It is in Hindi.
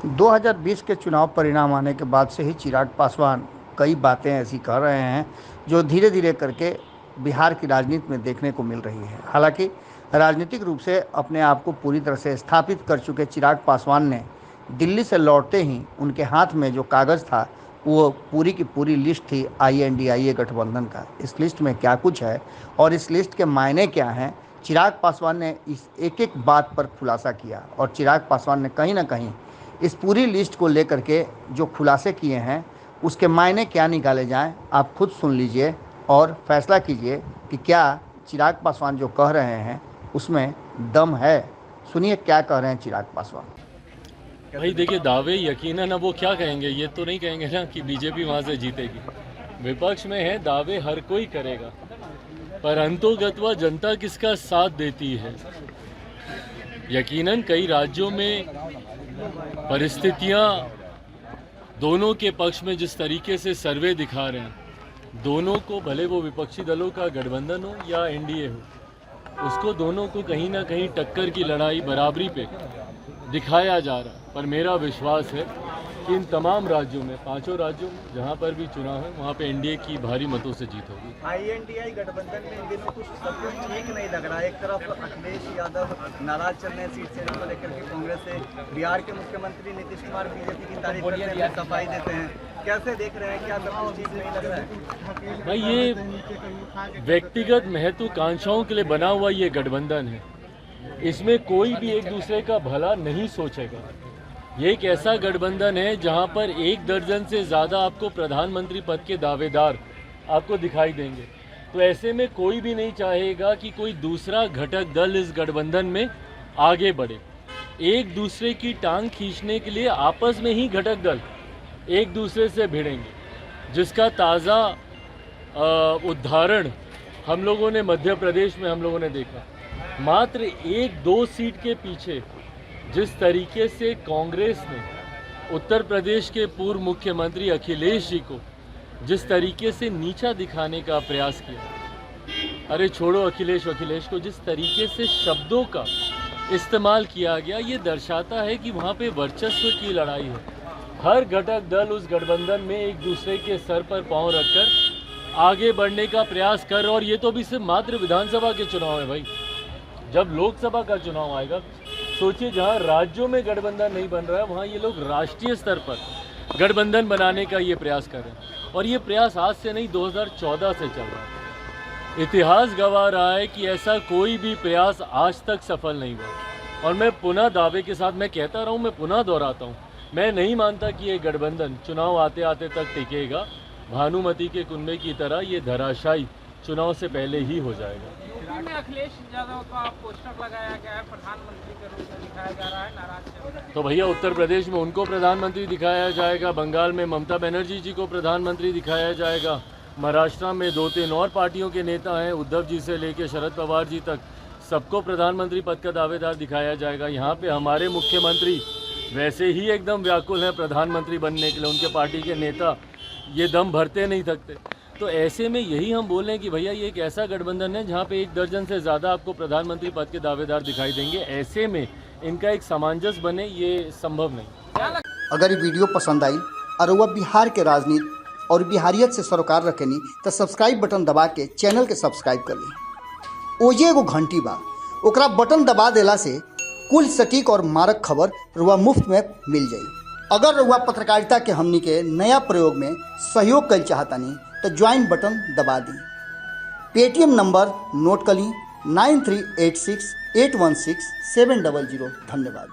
2020 के चुनाव परिणाम आने के बाद से ही चिराग पासवान कई बातें ऐसी कह रहे हैं जो धीरे धीरे करके बिहार की राजनीति में देखने को मिल रही है। हालांकि राजनीतिक रूप से अपने आप को पूरी तरह से स्थापित कर चुके चिराग पासवान ने दिल्ली से लौटते ही उनके हाथ में जो कागज़ था वो पूरी की पूरी लिस्ट थी INDIA गठबंधन का। इस लिस्ट में क्या कुछ है और इस लिस्ट के मायने क्या हैं, चिराग पासवान ने इस एक एक बात पर खुलासा किया और चिराग पासवान ने कहीं ना कहीं इस पूरी लिस्ट को लेकर के जो खुलासे किए हैं उसके मायने क्या निकाले जाएं, आप खुद सुन लीजिए और फैसला कीजिए कि क्या चिराग पासवान जो कह रहे हैं उसमें दम है। सुनिए क्या कह रहे हैं चिराग पासवान। भाई देखिए, दावे यकीनन अब वो क्या कहेंगे, ये तो नहीं कहेंगे ना कि बीजेपी वहाँ से जीतेगी। विपक्ष में है, दावे हर कोई करेगा, पर अंतोगत्वा जनता किसका साथ देती है। यकीनन कई राज्यों में परिस्थितियाँ दोनों के पक्ष में जिस तरीके से सर्वे दिखा रहे हैं, दोनों को, भले वो विपक्षी दलों का गठबंधन हो या NDA हो, उसको दोनों को कहीं ना कहीं टक्कर की लड़ाई बराबरी पे दिखाया जा रहा है। पर मेरा विश्वास है कि इन तमाम राज्यों में, पांचों राज्यों में जहां पर भी चुनाव है वहां पे NDA की भारी मतों से जीत होगी। INDI गठबंधन में इन दिनों कुछ सब कुछ ठीक नहीं लग रहा है। एक तरफ अखिलेश यादव नाराज चल रहे हैं सीट शेयरिंग को लेकर के कांग्रेस से, बिहार के मुख्यमंत्री नीतीश कुमार बीजेपी की तारीफ करते हैं, सफाई देते हैं। कैसे देख रहे हैं, क्या सब कुछ ठीक नहीं लग रहा है? भाई ये व्यक्तिगत महत्वाकांक्षाओं के लिए बना हुआ ये गठबंधन है, इसमें कोई भी एक दूसरे का भला नहीं सोचेगा। ये एक ऐसा गठबंधन है जहां पर 1 दर्जन से ज़्यादा आपको प्रधानमंत्री पद के दावेदार आपको दिखाई देंगे। तो ऐसे में कोई भी नहीं चाहेगा कि कोई दूसरा घटक दल इस गठबंधन में आगे बढ़े। एक दूसरे की टांग खींचने के लिए आपस में ही घटक दल एक दूसरे से भिड़ेंगे, जिसका ताज़ा उदाहरण हम लोगों ने मध्य प्रदेश में हम लोगों ने देखा। मात्र 1-2 सीट के पीछे जिस तरीके से कांग्रेस ने उत्तर प्रदेश के पूर्व मुख्यमंत्री अखिलेश जी को जिस तरीके से नीचा दिखाने का प्रयास किया, अरे छोड़ो अखिलेश को जिस तरीके से शब्दों का इस्तेमाल किया गया, ये दर्शाता है कि वहाँ पे वर्चस्व की लड़ाई है। हर घटक दल उस गठबंधन में एक दूसरे के सर पर पांव रखकर आगे बढ़ने का प्रयास कर, और ये तो अभी सिर्फ मात्र विधानसभा के चुनाव है भाई। जब लोकसभा का चुनाव आएगा, सोचिए जहां राज्यों में गठबंधन नहीं बन रहा है वहां ये लोग राष्ट्रीय स्तर पर गठबंधन बनाने का ये प्रयास कर रहे हैं। और ये प्रयास आज से नहीं, 2014 से चल रहा है। इतिहास गवाह रहा है कि ऐसा कोई भी प्रयास आज तक सफल नहीं हुआ। और मैं पुनः दावे के साथ मैं कहता रहा हूँ, मैं पुनः दोहराता हूँ, मैं नहीं मानता कि ये गठबंधन चुनाव आते आते तक टिकेगा। भानुमति के कुंबे की तरह ये धराशायी चुनाव से पहले ही हो जाएगा। यूपी में अखिलेश यादव का पोस्टर लगाया गया है, प्रधानमंत्री के रूप में दिखाया जा रहा है, नाराज चल रहा है। तो भैया उत्तर प्रदेश में उनको प्रधानमंत्री दिखाया जाएगा, बंगाल में ममता बनर्जी जी को प्रधानमंत्री दिखाया जाएगा, महाराष्ट्र में 2-3 और पार्टियों के नेता हैं, उद्धव जी से लेकर शरद पवार जी तक, सबको प्रधानमंत्री पद का दावेदार दिखाया जाएगा। यहाँ पे हमारे मुख्यमंत्री वैसे ही एकदम व्याकुल हैं प्रधानमंत्री बनने के लिए, उनके पार्टी के नेता ये दम भरते नहीं थकते। तो ऐसे में यही हम बोल रहे हैं कि भैया ये एक ऐसा गठबंधन है जहाँ पे 1 दर्जन से ज़्यादा आपको प्रधानमंत्री पद के दावेदार दिखाई देंगे। ऐसे में इनका एक सामंजस्य बने, ये संभव नहीं। अगर ये वीडियो पसंद आई और वह बिहार के राजनीति और बिहारियत से सरोकार रखेनी तो सब्सक्राइब बटन दबा के चैनल के सब्सक्राइब कर ली। ओजे एगो घंटी बा, ओकरा बटन दबा देला से कुल सटीक और मारक खबर रुआ मुफ्त में मिल जाई। अगर रुआ पत्रकारिता के हमनी के नया प्रयोग में सहयोग कर चाहतानी तो ज्वाइन बटन दबा दी। पेटीएम नंबर नोट कर ली 9386816700। धन्यवाद।